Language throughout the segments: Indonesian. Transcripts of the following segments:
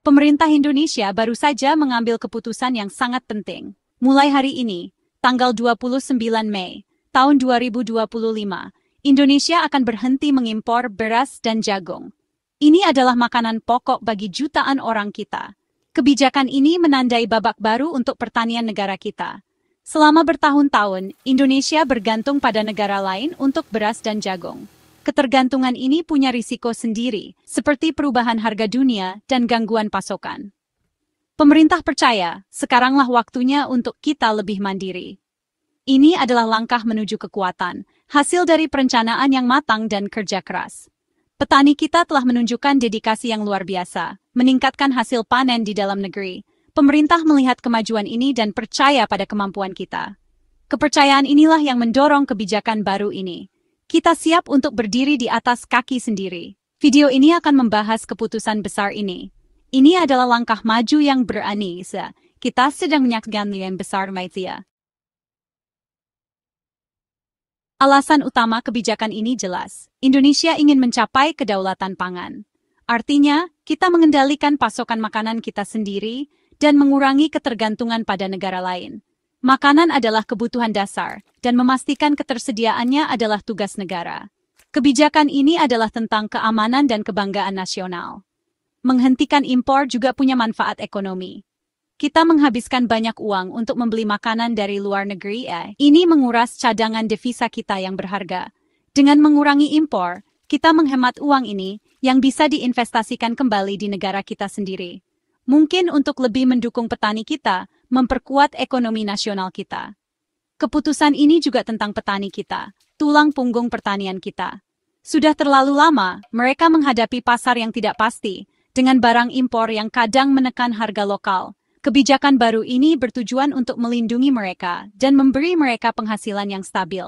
Pemerintah Indonesia baru saja mengambil keputusan yang sangat penting. Mulai hari ini, tanggal 29 Mei tahun 2025, Indonesia akan berhenti mengimpor beras dan jagung. Ini adalah makanan pokok bagi jutaan orang kita. Kebijakan ini menandai babak baru untuk pertanian negara kita. Selama bertahun-tahun, Indonesia bergantung pada negara lain untuk beras dan jagung. Ketergantungan ini punya risiko sendiri, seperti perubahan harga dunia dan gangguan pasokan. Pemerintah percaya, sekaranglah waktunya untuk kita lebih mandiri. Ini adalah langkah menuju kekuatan, hasil dari perencanaan yang matang dan kerja keras. Petani kita telah menunjukkan dedikasi yang luar biasa, meningkatkan hasil panen di dalam negeri. Pemerintah melihat kemajuan ini dan percaya pada kemampuan kita. Kepercayaan inilah yang mendorong kebijakan baru ini. Kita siap untuk berdiri di atas kaki sendiri. Video ini akan membahas keputusan besar ini. Ini adalah langkah maju yang berani. Kita sedang menyaksikan yang besar Malaysia. Alasan utama kebijakan ini jelas. Indonesia ingin mencapai kedaulatan pangan. Artinya, kita mengendalikan pasokan makanan kita sendiri dan mengurangi ketergantungan pada negara lain. Makanan adalah kebutuhan dasar, dan memastikan ketersediaannya adalah tugas negara. Kebijakan ini adalah tentang keamanan dan kebanggaan nasional. Menghentikan impor juga punya manfaat ekonomi. Kita menghabiskan banyak uang untuk membeli makanan dari luar negeri. Ini menguras cadangan devisa kita yang berharga. Dengan mengurangi impor, kita menghemat uang ini yang bisa diinvestasikan kembali di negara kita sendiri. Mungkin untuk lebih mendukung petani kita, memperkuat ekonomi nasional kita. Keputusan ini juga tentang petani kita, tulang punggung pertanian kita. Sudah terlalu lama, mereka menghadapi pasar yang tidak pasti, dengan barang impor yang kadang menekan harga lokal. Kebijakan baru ini bertujuan untuk melindungi mereka dan memberi mereka penghasilan yang stabil.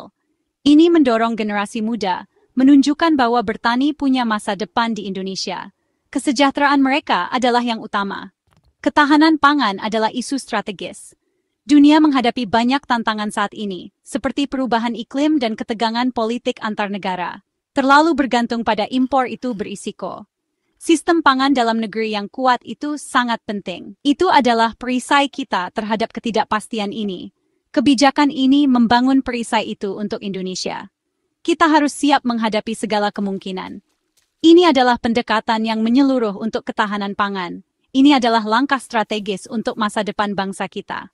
Ini mendorong generasi muda, menunjukkan bahwa bertani punya masa depan di Indonesia. Kesejahteraan mereka adalah yang utama. Ketahanan pangan adalah isu strategis. Dunia menghadapi banyak tantangan saat ini, seperti perubahan iklim dan ketegangan politik antar negara. Terlalu bergantung pada impor itu berisiko. Sistem pangan dalam negeri yang kuat itu sangat penting. Itu adalah perisai kita terhadap ketidakpastian ini. Kebijakan ini membangun perisai itu untuk Indonesia. Kita harus siap menghadapi segala kemungkinan. Ini adalah pendekatan yang menyeluruh untuk ketahanan pangan. Ini adalah langkah strategis untuk masa depan bangsa kita.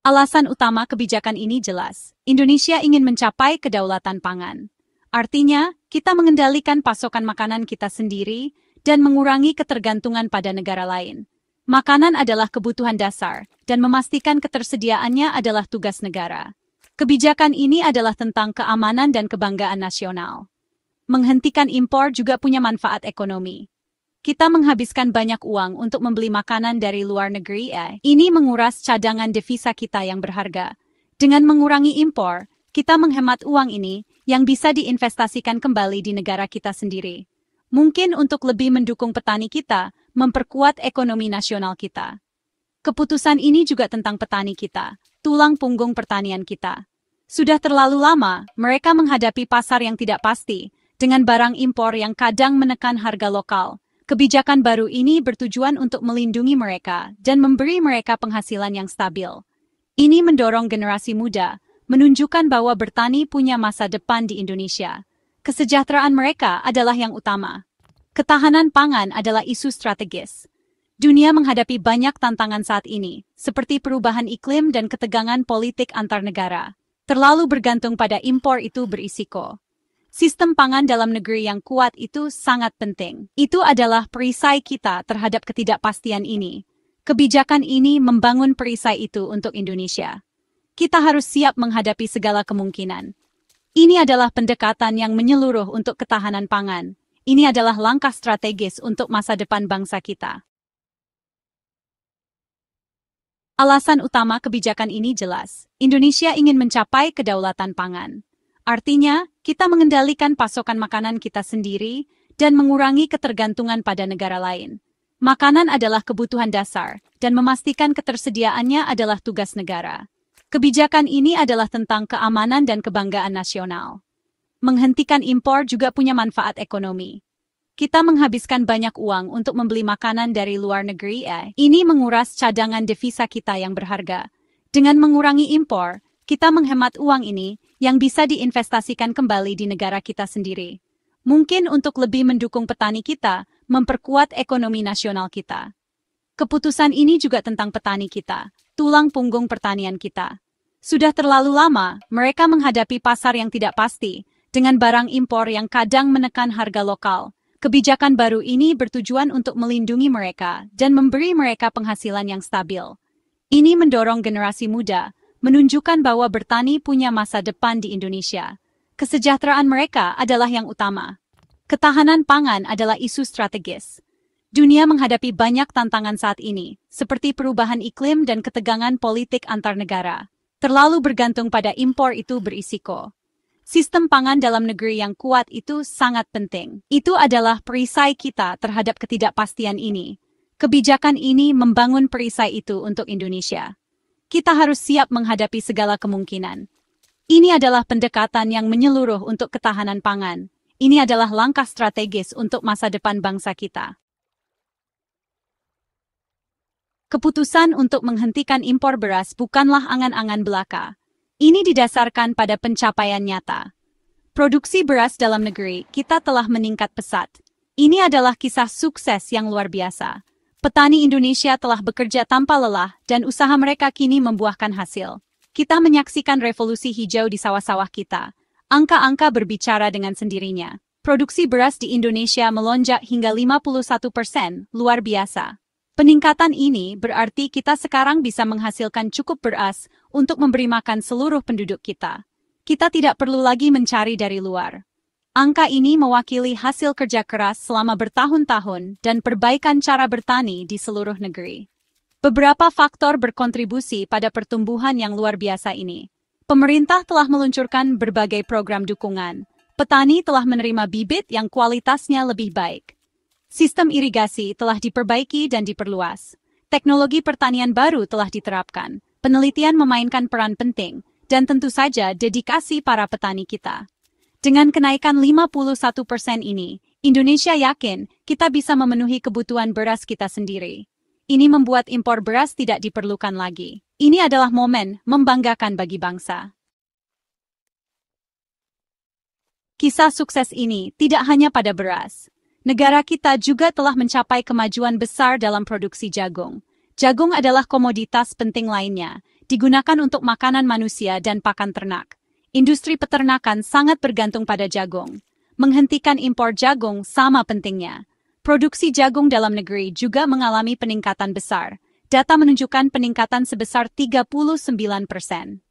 Alasan utama kebijakan ini jelas. Indonesia ingin mencapai kedaulatan pangan. Artinya, kita mengendalikan pasokan makanan kita sendiri dan mengurangi ketergantungan pada negara lain. Makanan adalah kebutuhan dasar, dan memastikan ketersediaannya adalah tugas negara. Kebijakan ini adalah tentang keamanan dan kebanggaan nasional. Menghentikan impor juga punya manfaat ekonomi. Kita menghabiskan banyak uang untuk membeli makanan dari luar negeri. Ini menguras cadangan devisa kita yang berharga. Dengan mengurangi impor, kita menghemat uang ini yang bisa diinvestasikan kembali di negara kita sendiri. Mungkin untuk lebih mendukung petani kita, memperkuat ekonomi nasional kita. Keputusan ini juga tentang petani kita, tulang punggung pertanian kita. Sudah terlalu lama, mereka menghadapi pasar yang tidak pasti, dengan barang impor yang kadang menekan harga lokal. Kebijakan baru ini bertujuan untuk melindungi mereka dan memberi mereka penghasilan yang stabil. Ini mendorong generasi muda, menunjukkan bahwa bertani punya masa depan di Indonesia. Kesejahteraan mereka adalah yang utama. Ketahanan pangan adalah isu strategis. Dunia menghadapi banyak tantangan saat ini, seperti perubahan iklim dan ketegangan politik antar negara. Terlalu bergantung pada impor itu berisiko. Sistem pangan dalam negeri yang kuat itu sangat penting. Itu adalah perisai kita terhadap ketidakpastian ini. Kebijakan ini membangun perisai itu untuk Indonesia. Kita harus siap menghadapi segala kemungkinan. Ini adalah pendekatan yang menyeluruh untuk ketahanan pangan. Ini adalah langkah strategis untuk masa depan bangsa kita. Alasan utama kebijakan ini jelas. Indonesia ingin mencapai kedaulatan pangan. Artinya, kita mengendalikan pasokan makanan kita sendiri dan mengurangi ketergantungan pada negara lain. Makanan adalah kebutuhan dasar, dan memastikan ketersediaannya adalah tugas negara. Kebijakan ini adalah tentang keamanan dan kebanggaan nasional. Menghentikan impor juga punya manfaat ekonomi. kita menghabiskan banyak uang untuk membeli makanan dari luar negeri. Ini menguras cadangan devisa kita yang berharga. Dengan mengurangi impor, kita menghemat uang ini yang bisa diinvestasikan kembali di negara kita sendiri. Mungkin untuk lebih mendukung petani kita, memperkuat ekonomi nasional kita. Keputusan ini juga tentang petani kita, tulang punggung pertanian kita. Sudah terlalu lama, mereka menghadapi pasar yang tidak pasti, dengan barang impor yang kadang menekan harga lokal. Kebijakan baru ini bertujuan untuk melindungi mereka dan memberi mereka penghasilan yang stabil. Ini mendorong generasi muda, menunjukkan bahwa bertani punya masa depan di Indonesia. Kesejahteraan mereka adalah yang utama. Ketahanan pangan adalah isu strategis. Dunia menghadapi banyak tantangan saat ini, seperti perubahan iklim dan ketegangan politik antar negara. Terlalu bergantung pada impor itu berisiko. Sistem pangan dalam negeri yang kuat itu sangat penting. Itu adalah perisai kita terhadap ketidakpastian ini. Kebijakan ini membangun perisai itu untuk Indonesia. Kita harus siap menghadapi segala kemungkinan. Ini adalah pendekatan yang menyeluruh untuk ketahanan pangan. Ini adalah langkah strategis untuk masa depan bangsa kita. Keputusan untuk menghentikan impor beras bukanlah angan-angan belaka. Ini didasarkan pada pencapaian nyata. Produksi beras dalam negeri kita telah meningkat pesat. Ini adalah kisah sukses yang luar biasa. Petani Indonesia telah bekerja tanpa lelah dan usaha mereka kini membuahkan hasil. Kita menyaksikan revolusi hijau di sawah-sawah kita. Angka-angka berbicara dengan sendirinya. Produksi beras di Indonesia melonjak hingga 51%, luar biasa. Peningkatan ini berarti kita sekarang bisa menghasilkan cukup beras untuk memberi makan seluruh penduduk kita. Kita tidak perlu lagi mencari dari luar. Angka ini mewakili hasil kerja keras selama bertahun-tahun dan perbaikan cara bertani di seluruh negeri. Beberapa faktor berkontribusi pada pertumbuhan yang luar biasa ini. Pemerintah telah meluncurkan berbagai program dukungan. Petani telah menerima bibit yang kualitasnya lebih baik. Sistem irigasi telah diperbaiki dan diperluas. Teknologi pertanian baru telah diterapkan. Penelitian memainkan peran penting, dan tentu saja dedikasi para petani kita. Dengan kenaikan 51% ini, Indonesia yakin kita bisa memenuhi kebutuhan beras kita sendiri. Ini membuat impor beras tidak diperlukan lagi. Ini adalah momen membanggakan bagi bangsa. Kisah sukses ini tidak hanya pada beras. Negara kita juga telah mencapai kemajuan besar dalam produksi jagung. Jagung adalah komoditas penting lainnya, digunakan untuk makanan manusia dan pakan ternak. Industri peternakan sangat bergantung pada jagung. Menghentikan impor jagung sama pentingnya. Produksi jagung dalam negeri juga mengalami peningkatan besar. Data menunjukkan peningkatan sebesar 39%.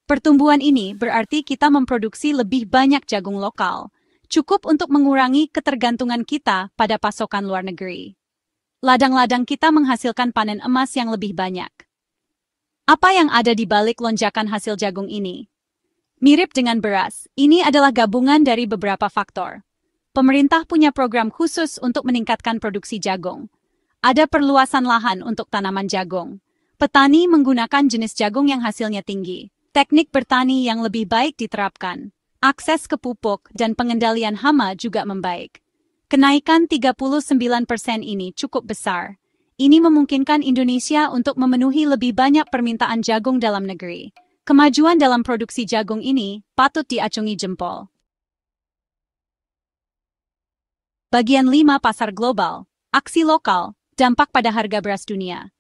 Pertumbuhan ini berarti kita memproduksi lebih banyak jagung lokal. Cukup untuk mengurangi ketergantungan kita pada pasokan luar negeri. Ladang-ladang kita menghasilkan panen emas yang lebih banyak. Apa yang ada di balik lonjakan hasil jagung ini? Mirip dengan beras, ini adalah gabungan dari beberapa faktor. Pemerintah punya program khusus untuk meningkatkan produksi jagung. Ada perluasan lahan untuk tanaman jagung. Petani menggunakan jenis jagung yang hasilnya tinggi. Teknik bertani yang lebih baik diterapkan. Akses ke pupuk dan pengendalian hama juga membaik. Kenaikan 39% ini cukup besar. Ini memungkinkan Indonesia untuk memenuhi lebih banyak permintaan jagung dalam negeri. Kemajuan dalam produksi jagung ini patut diacungi jempol. Bagian 5 pasar global, aksi lokal, dampak pada harga beras dunia.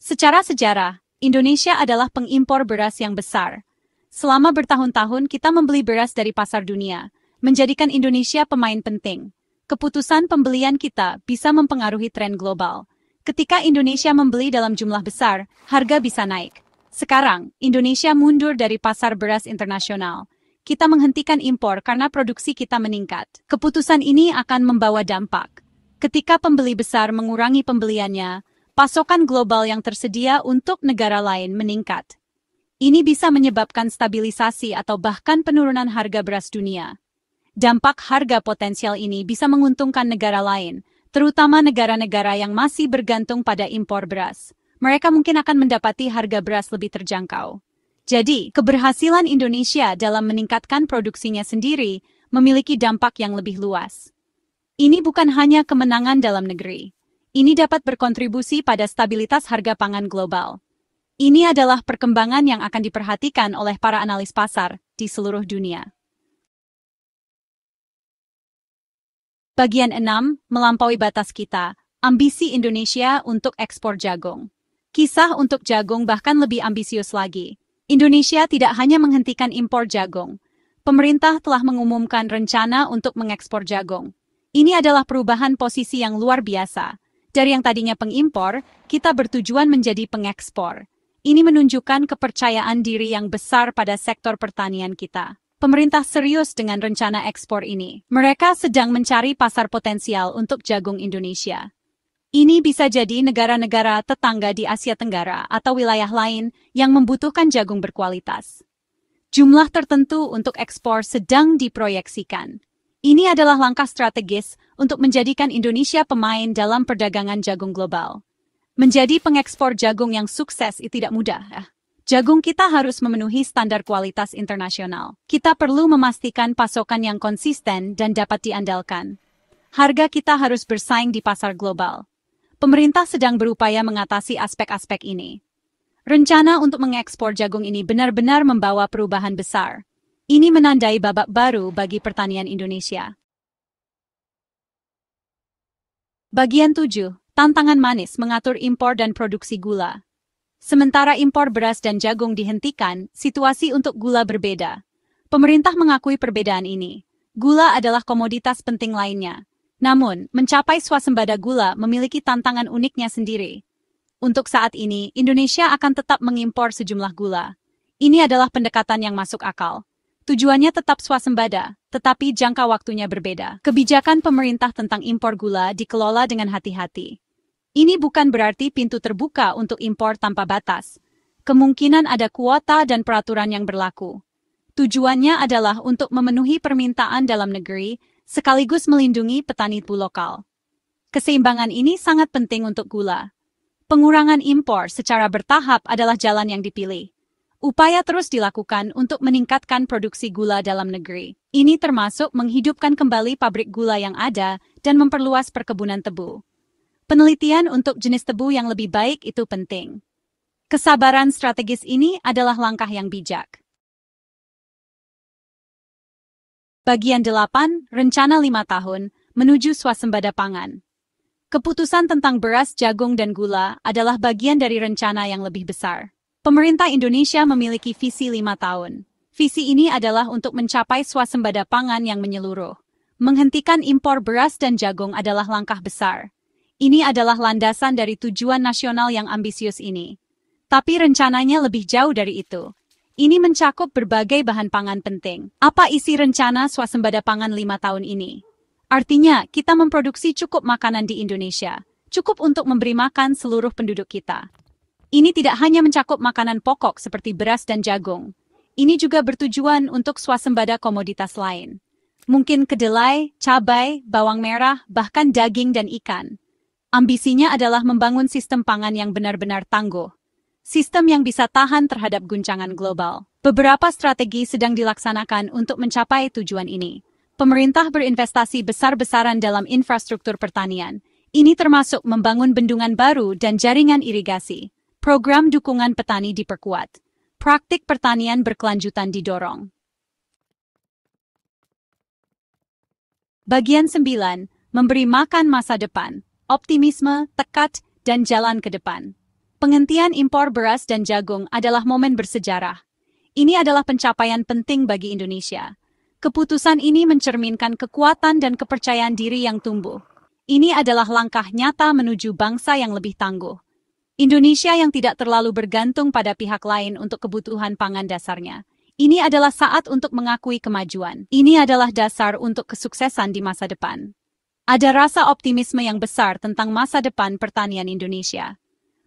Secara sejarah, Indonesia adalah pengimpor beras yang besar. Selama bertahun-tahun kita membeli beras dari pasar dunia, menjadikan Indonesia pemain penting. Keputusan pembelian kita bisa mempengaruhi tren global. Ketika Indonesia membeli dalam jumlah besar, harga bisa naik. Sekarang, Indonesia mundur dari pasar beras internasional. Kita menghentikan impor karena produksi kita meningkat. Keputusan ini akan membawa dampak. Ketika pembeli besar mengurangi pembeliannya, pasokan global yang tersedia untuk negara lain meningkat. Ini bisa menyebabkan stabilisasi atau bahkan penurunan harga beras dunia. Dampak harga potensial ini bisa menguntungkan negara lain, terutama negara-negara yang masih bergantung pada impor beras. Mereka mungkin akan mendapati harga beras lebih terjangkau. Jadi, keberhasilan Indonesia dalam meningkatkan produksinya sendiri memiliki dampak yang lebih luas. Ini bukan hanya kemenangan dalam negeri. Ini dapat berkontribusi pada stabilitas harga pangan global. Ini adalah perkembangan yang akan diperhatikan oleh para analis pasar di seluruh dunia. Bagian 6, melampaui batas kita. Ambisi Indonesia untuk ekspor jagung. Kisah untuk jagung bahkan lebih ambisius lagi. Indonesia tidak hanya menghentikan impor jagung. Pemerintah telah mengumumkan rencana untuk mengekspor jagung. Ini adalah perubahan posisi yang luar biasa. Dari yang tadinya pengimpor, kita bertujuan menjadi pengekspor. Ini menunjukkan kepercayaan diri yang besar pada sektor pertanian kita. Pemerintah serius dengan rencana ekspor ini. Mereka sedang mencari pasar potensial untuk jagung Indonesia. Ini bisa jadi negara-negara tetangga di Asia Tenggara atau wilayah lain yang membutuhkan jagung berkualitas. Jumlah tertentu untuk ekspor sedang diproyeksikan. Ini adalah langkah strategis untuk menjadikan Indonesia pemain dalam perdagangan jagung global. Menjadi pengekspor jagung yang sukses itu tidak mudah. Jagung kita harus memenuhi standar kualitas internasional. Kita perlu memastikan pasokan yang konsisten dan dapat diandalkan. Harga kita harus bersaing di pasar global. Pemerintah sedang berupaya mengatasi aspek-aspek ini. Rencana untuk mengekspor jagung ini benar-benar membawa perubahan besar. Ini menandai babak baru bagi pertanian Indonesia. Bagian 7. Tantangan manis mengatur impor dan produksi gula. Sementara impor beras dan jagung dihentikan, situasi untuk gula berbeda. Pemerintah mengakui perbedaan ini. Gula adalah komoditas penting lainnya. Namun, mencapai swasembada gula memiliki tantangan uniknya sendiri. Untuk saat ini, Indonesia akan tetap mengimpor sejumlah gula. Ini adalah pendekatan yang masuk akal. Tujuannya tetap swasembada, tetapi jangka waktunya berbeda. Kebijakan pemerintah tentang impor gula dikelola dengan hati-hati. Ini bukan berarti pintu terbuka untuk impor tanpa batas. Kemungkinan ada kuota dan peraturan yang berlaku. Tujuannya adalah untuk memenuhi permintaan dalam negeri, sekaligus melindungi petani lokal. Keseimbangan ini sangat penting untuk gula. Pengurangan impor secara bertahap adalah jalan yang dipilih. Upaya terus dilakukan untuk meningkatkan produksi gula dalam negeri. Ini termasuk menghidupkan kembali pabrik gula yang ada dan memperluas perkebunan tebu. Penelitian untuk jenis tebu yang lebih baik itu penting. Kesabaran strategis ini adalah langkah yang bijak. Bagian 8, Rencana 5 tahun, menuju swasembada pangan. Keputusan tentang beras, jagung, dan gula adalah bagian dari rencana yang lebih besar. Pemerintah Indonesia memiliki visi 5 tahun. Visi ini adalah untuk mencapai swasembada pangan yang menyeluruh. Menghentikan impor beras dan jagung adalah langkah besar. Ini adalah landasan dari tujuan nasional yang ambisius ini. Tapi rencananya lebih jauh dari itu. Ini mencakup berbagai bahan pangan penting. Apa isi rencana swasembada pangan 5 tahun ini? Artinya, kita memproduksi cukup makanan di Indonesia. Cukup untuk memberi makan seluruh penduduk kita. Ini tidak hanya mencakup makanan pokok seperti beras dan jagung. Ini juga bertujuan untuk swasembada komoditas lain. Mungkin kedelai, cabai, bawang merah, bahkan daging dan ikan. Ambisinya adalah membangun sistem pangan yang benar-benar tangguh. Sistem yang bisa tahan terhadap guncangan global. Beberapa strategi sedang dilaksanakan untuk mencapai tujuan ini. Pemerintah berinvestasi besar-besaran dalam infrastruktur pertanian. Ini termasuk membangun bendungan baru dan jaringan irigasi. Program dukungan petani diperkuat. Praktik pertanian berkelanjutan didorong. Bagian 9. Memberi makan masa depan. Optimisme, tekad, dan jalan ke depan. Penghentian impor beras dan jagung adalah momen bersejarah. Ini adalah pencapaian penting bagi Indonesia. Keputusan ini mencerminkan kekuatan dan kepercayaan diri yang tumbuh. Ini adalah langkah nyata menuju bangsa yang lebih tangguh. Indonesia yang tidak terlalu bergantung pada pihak lain untuk kebutuhan pangan dasarnya. Ini adalah saat untuk mengakui kemajuan. Ini adalah dasar untuk kesuksesan di masa depan. Ada rasa optimisme yang besar tentang masa depan pertanian Indonesia.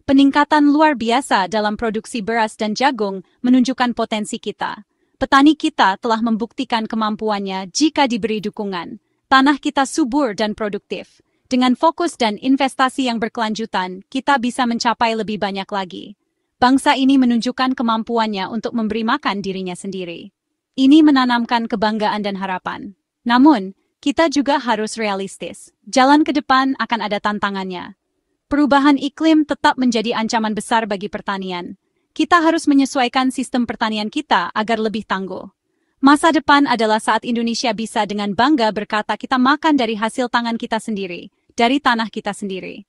Peningkatan luar biasa dalam produksi beras dan jagung menunjukkan potensi kita. Petani kita telah membuktikan kemampuannya jika diberi dukungan. Tanah kita subur dan produktif. Dengan fokus dan investasi yang berkelanjutan, kita bisa mencapai lebih banyak lagi. Bangsa ini menunjukkan kemampuannya untuk memberi makan dirinya sendiri. Ini menanamkan kebanggaan dan harapan. Namun, kita juga harus realistis. Jalan ke depan akan ada tantangannya. Perubahan iklim tetap menjadi ancaman besar bagi pertanian. Kita harus menyesuaikan sistem pertanian kita agar lebih tangguh. Masa depan adalah saat Indonesia bisa dengan bangga berkata kita makan dari hasil tangan kita sendiri, dari tanah kita sendiri.